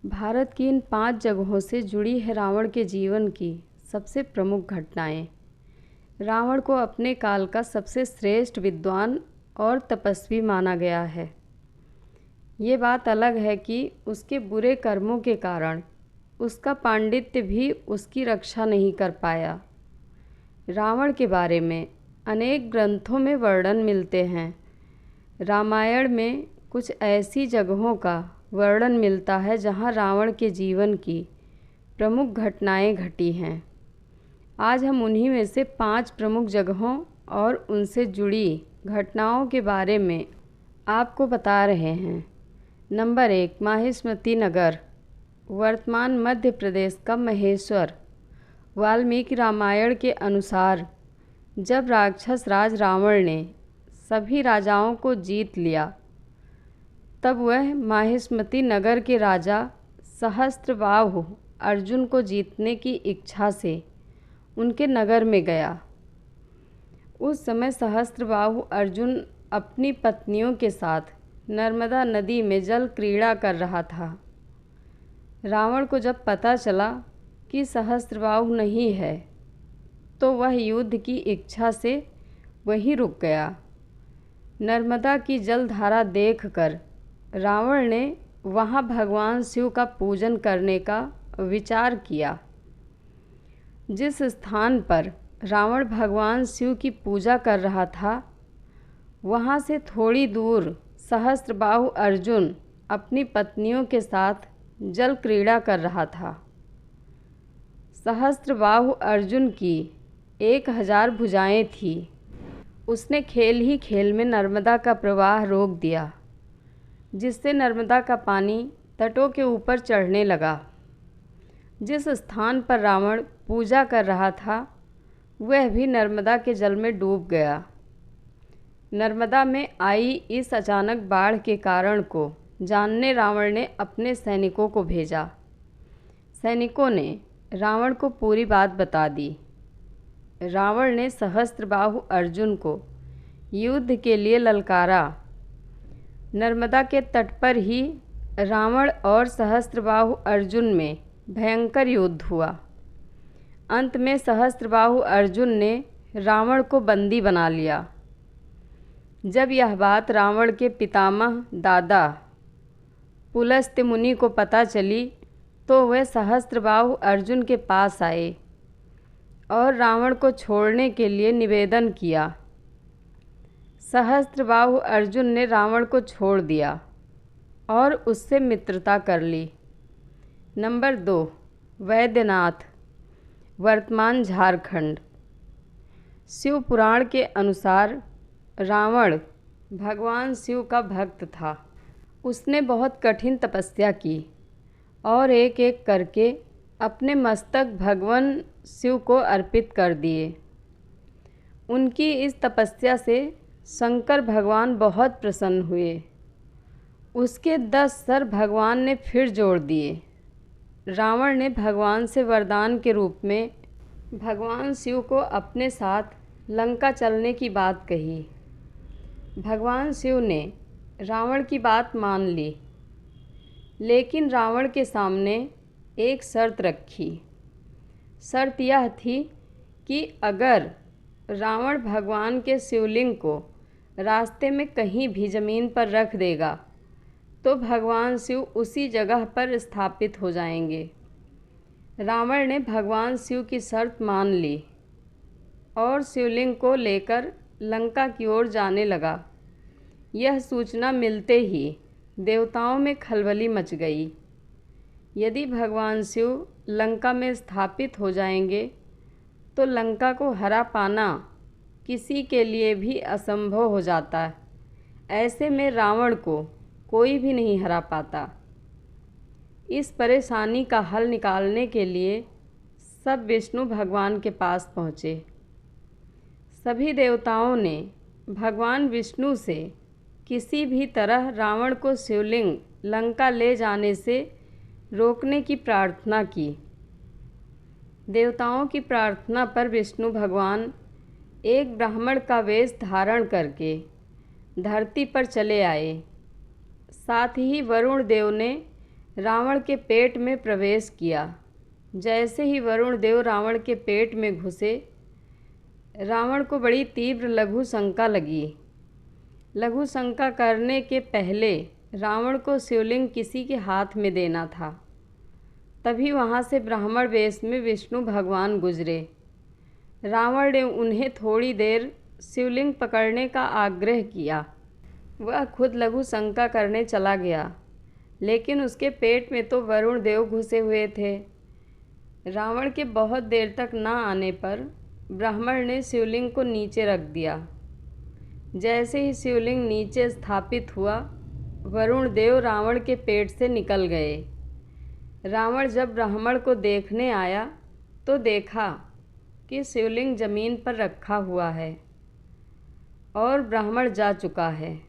भारत की इन 5 जगहों से जुड़ी है रावण के जीवन की सबसे प्रमुख घटनाएं। रावण को अपने काल का सबसे श्रेष्ठ विद्वान और तपस्वी माना गया है। ये बात अलग है कि उसके बुरे कर्मों के कारण उसका पांडित्य भी उसकी रक्षा नहीं कर पाया। रावण के बारे में अनेक ग्रंथों में वर्णन मिलते हैं। रामायण में कुछ ऐसी जगहों का वर्णन मिलता है जहाँ रावण के जीवन की प्रमुख घटनाएं घटी हैं। आज हम उन्हीं में से 5 प्रमुख जगहों और उनसे जुड़ी घटनाओं के बारे में आपको बता रहे हैं। नंबर 1, माहिष्मती नगर, वर्तमान मध्य प्रदेश का महेश्वर। वाल्मीकि रामायण के अनुसार जब राक्षस राज रावण ने सभी राजाओं को जीत लिया, तब वह माहिष्मती नगर के राजा सहस्त्रबाहु अर्जुन को जीतने की इच्छा से उनके नगर में गया। उस समय सहस्त्रबाहु अर्जुन अपनी पत्नियों के साथ नर्मदा नदी में जल क्रीड़ा कर रहा था। रावण को जब पता चला कि सहस्त्रबाहु नहीं है, तो वह युद्ध की इच्छा से वहीं रुक गया। नर्मदा की जलधारा देखकर रावण ने वहाँ भगवान शिव का पूजन करने का विचार किया। जिस स्थान पर रावण भगवान शिव की पूजा कर रहा था, वहाँ से थोड़ी दूर सहस्त्रबाहु अर्जुन अपनी पत्नियों के साथ जल क्रीड़ा कर रहा था। सहस्त्रबाहु अर्जुन की 1000 भुजाएं थीं। उसने खेल ही खेल में नर्मदा का प्रवाह रोक दिया, जिससे नर्मदा का पानी तटों के ऊपर चढ़ने लगा। जिस स्थान पर रावण पूजा कर रहा था, वह भी नर्मदा के जल में डूब गया। नर्मदा में आई इस अचानक बाढ़ के कारण को जानने रावण ने अपने सैनिकों को भेजा। सैनिकों ने रावण को पूरी बात बता दी। रावण ने सहस्त्रबाहु अर्जुन को युद्ध के लिए ललकारा। नर्मदा के तट पर ही रावण और सहस्त्रबाहु अर्जुन में भयंकर युद्ध हुआ। अंत में सहस्त्रबाहु अर्जुन ने रावण को बंदी बना लिया। जब यह बात रावण के पितामह दादा पुलस्त्य मुनि को पता चली, तो वह सहस्त्रबाहु अर्जुन के पास आए और रावण को छोड़ने के लिए निवेदन किया। सहस्त्रबाहु अर्जुन ने रावण को छोड़ दिया और उससे मित्रता कर ली। नंबर 2, वैद्यनाथ, वर्तमान झारखंड। शिव पुराण के अनुसार रावण भगवान शिव का भक्त था। उसने बहुत कठिन तपस्या की और एक एक करके अपने मस्तक भगवान शिव को अर्पित कर दिए। उनकी इस तपस्या से शंकर भगवान बहुत प्रसन्न हुए। उसके 10 सर भगवान ने फिर जोड़ दिए। रावण ने भगवान से वरदान के रूप में भगवान शिव को अपने साथ लंका चलने की बात कही। भगवान शिव ने रावण की बात मान ली, लेकिन रावण के सामने एक शर्त रखी। शर्त यह थी कि अगर रावण भगवान के शिवलिंग को रास्ते में कहीं भी ज़मीन पर रख देगा, तो भगवान शिव उसी जगह पर स्थापित हो जाएंगे। रावण ने भगवान शिव की शर्त मान ली और शिवलिंग को लेकर लंका की ओर जाने लगा। यह सूचना मिलते ही देवताओं में खलबली मच गई। यदि भगवान शिव लंका में स्थापित हो जाएंगे, तो लंका को हरा पाना किसी के लिए भी असंभव हो जाता। ऐसे में रावण को कोई भी नहीं हरा पाता। इस परेशानी का हल निकालने के लिए सब विष्णु भगवान के पास पहुँचे। सभी देवताओं ने भगवान विष्णु से किसी भी तरह रावण को शिवलिंग लंका ले जाने से रोकने की प्रार्थना की। देवताओं की प्रार्थना पर विष्णु भगवान एक ब्राह्मण का वेश धारण करके धरती पर चले आए। साथ ही वरुण देव ने रावण के पेट में प्रवेश किया। जैसे ही वरुण देव रावण के पेट में घुसे, रावण को बड़ी तीव्र लघु शंका लगी। लघु शंका करने के पहले रावण को शिवलिंग किसी के हाथ में देना था। तभी वहाँ से ब्राह्मण वेश में विष्णु भगवान गुजरे। रावण ने उन्हें थोड़ी देर शिवलिंग पकड़ने का आग्रह किया। वह खुद लघु शंका करने चला गया, लेकिन उसके पेट में तो वरुण देव घुसे हुए थे। रावण के बहुत देर तक न आने पर ब्राह्मण ने शिवलिंग को नीचे रख दिया। जैसे ही शिवलिंग नीचे स्थापित हुआ, वरुण देव रावण के पेट से निकल गए। रावण जब ब्राह्मण को देखने आया तो देखा कि शिवलिंग जमीन पर रखा हुआ है और ब्राह्मण जा चुका है।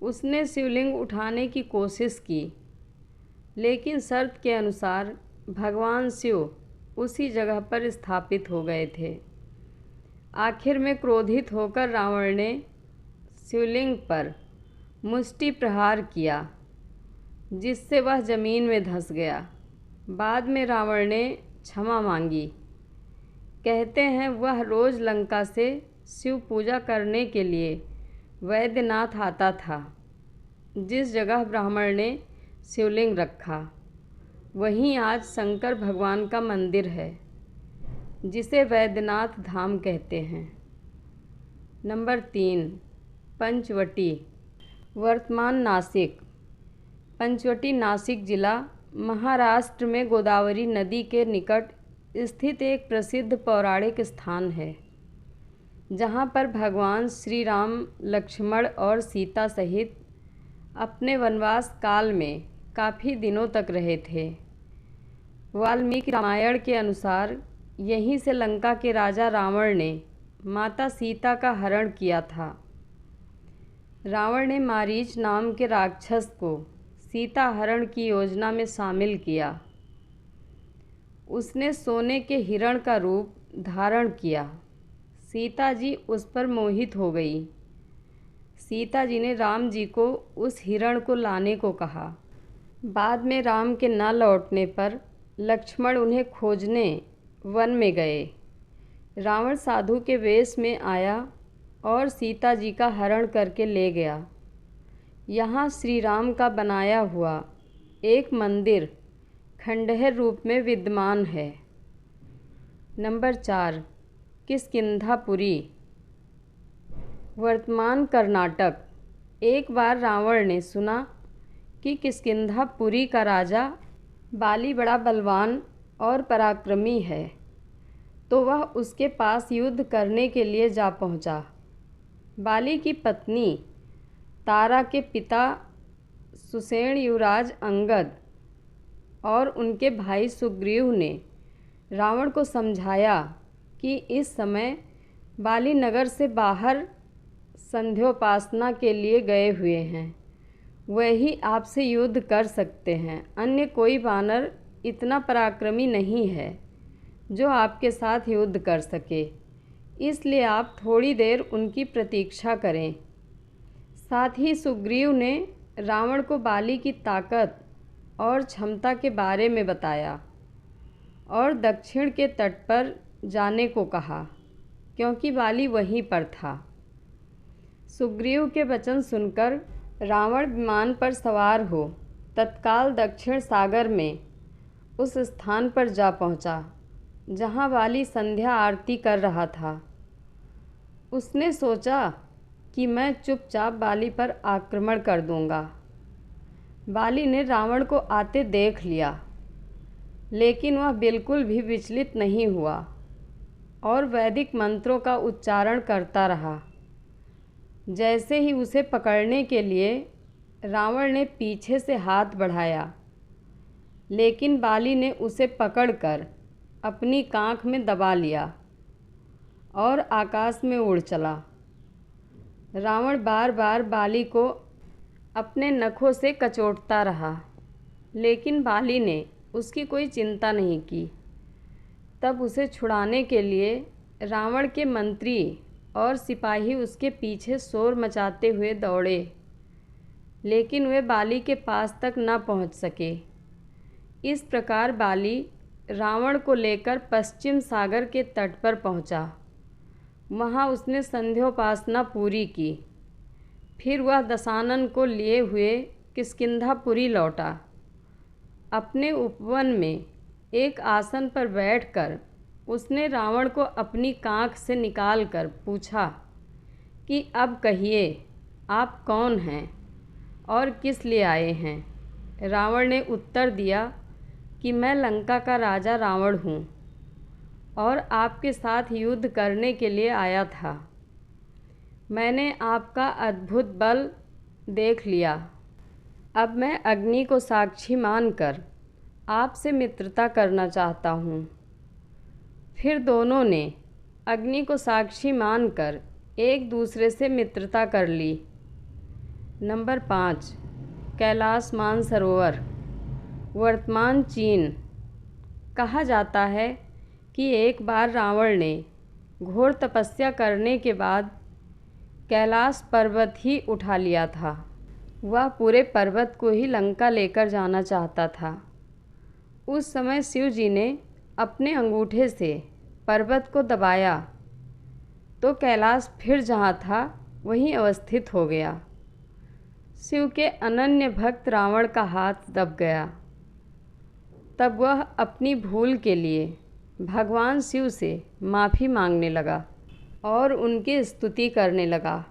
उसने शिवलिंग उठाने की कोशिश की, लेकिन शर्त के अनुसार भगवान शिव उसी जगह पर स्थापित हो गए थे। आखिर में क्रोधित होकर रावण ने शिवलिंग पर मुष्टि प्रहार किया, जिससे वह जमीन में धंस गया। बाद में रावण ने क्षमा मांगी। कहते हैं वह रोज़ लंका से शिव पूजा करने के लिए वैद्यनाथ आता था। जिस जगह ब्राह्मण ने शिवलिंग रखा, वहीं आज शंकर भगवान का मंदिर है, जिसे वैद्यनाथ धाम कहते हैं। नंबर 3, पंचवटी। वर्तमान नासिक। पंचवटी नासिक जिला महाराष्ट्र में गोदावरी नदी के निकट स्थित एक प्रसिद्ध पौराणिक स्थान है, जहाँ पर भगवान श्री राम, लक्ष्मण और सीता सहित अपने वनवास काल में काफ़ी दिनों तक रहे थे। वाल्मीकि रामायण के अनुसार यहीं से लंका के राजा रावण ने माता सीता का हरण किया था। रावण ने मारीच नाम के राक्षस को सीता हरण की योजना में शामिल किया। उसने सोने के हिरण का रूप धारण किया। सीता जी उस पर मोहित हो गई। सीता जी ने राम जी को उस हिरण को लाने को कहा। बाद में राम के न लौटने पर लक्ष्मण उन्हें खोजने वन में गए। रावण साधु के वेश में आया और सीता जी का हरण करके ले गया। यहाँ श्री राम का बनाया हुआ एक मंदिर खंडहर रूप में विद्यमान है। नंबर 4, किष्किंधापुरी। वर्तमान कर्नाटक। एक बार रावण ने सुना कि किष्किंधापुरी का राजा बाली बड़ा बलवान और पराक्रमी है, तो वह उसके पास युद्ध करने के लिए जा पहुंचा। बाली की पत्नी तारा के पिता सुषेण युवराज अंगद और उनके भाई सुग्रीव ने रावण को समझाया कि इस समय बाली नगर से बाहर संध्योपासना के लिए गए हुए हैं। वही आपसे युद्ध कर सकते हैं। अन्य कोई वानर इतना पराक्रमी नहीं है जो आपके साथ युद्ध कर सके, इसलिए आप थोड़ी देर उनकी प्रतीक्षा करें। साथ ही सुग्रीव ने रावण को बाली की ताकत और क्षमता के बारे में बताया और दक्षिण के तट पर जाने को कहा, क्योंकि बाली वहीं पर था। सुग्रीव के वचन सुनकर रावण विमान पर सवार हो तत्काल दक्षिण सागर में उस स्थान पर जा पहुंचा जहां बाली संध्या आरती कर रहा था। उसने सोचा कि मैं चुपचाप बाली पर आक्रमण कर दूंगा। बाली ने रावण को आते देख लिया, लेकिन वह बिल्कुल भी विचलित नहीं हुआ और वैदिक मंत्रों का उच्चारण करता रहा। जैसे ही उसे पकड़ने के लिए रावण ने पीछे से हाथ बढ़ाया, लेकिन बाली ने उसे पकड़कर अपनी कांख में दबा लिया और आकाश में उड़ चला। रावण बार बार बाली को अपने नखों से कचोटता रहा, लेकिन बाली ने उसकी कोई चिंता नहीं की। तब उसे छुड़ाने के लिए रावण के मंत्री और सिपाही उसके पीछे शोर मचाते हुए दौड़े, लेकिन वे बाली के पास तक न पहुंच सके। इस प्रकार बाली रावण को लेकर पश्चिम सागर के तट पर पहुंचा। वहां उसने संध्योपासना पूरी की। फिर वह दशानन को लिए हुए किष्किंधापुरी लौटा। अपने उपवन में एक आसन पर बैठकर उसने रावण को अपनी कांख से निकालकर पूछा कि अब कहिए, आप कौन हैं और किस लिए आए हैं। रावण ने उत्तर दिया कि मैं लंका का राजा रावण हूँ और आपके साथ युद्ध करने के लिए आया था। मैंने आपका अद्भुत बल देख लिया। अब मैं अग्नि को साक्षी मानकर आपसे मित्रता करना चाहता हूँ। फिर दोनों ने अग्नि को साक्षी मानकर एक दूसरे से मित्रता कर ली। नंबर 5, कैलाश मानसरोवर, वर्तमान चीन। कहा जाता है कि एक बार रावण ने घोर तपस्या करने के बाद कैलाश पर्वत ही उठा लिया था। वह पूरे पर्वत को ही लंका लेकर जाना चाहता था। उस समय शिव जी ने अपने अंगूठे से पर्वत को दबाया तो कैलाश फिर जहाँ था वहीं अवस्थित हो गया। शिव के अनन्य भक्त रावण का हाथ दब गया। तब वह अपनी भूल के लिए भगवान शिव से माफ़ी मांगने लगा और उनकी स्तुति करने लगा।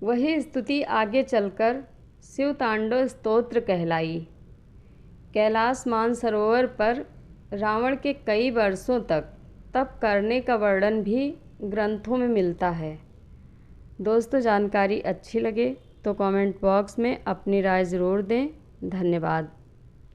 वही स्तुति आगे चलकर शिव तांडव स्तोत्र कहलाई। कैलाश मानसरोवर पर रावण के कई वर्षों तक तप करने का वर्णन भी ग्रंथों में मिलता है। दोस्तों, जानकारी अच्छी लगे तो कमेंट बॉक्स में अपनी राय ज़रूर दें। धन्यवाद।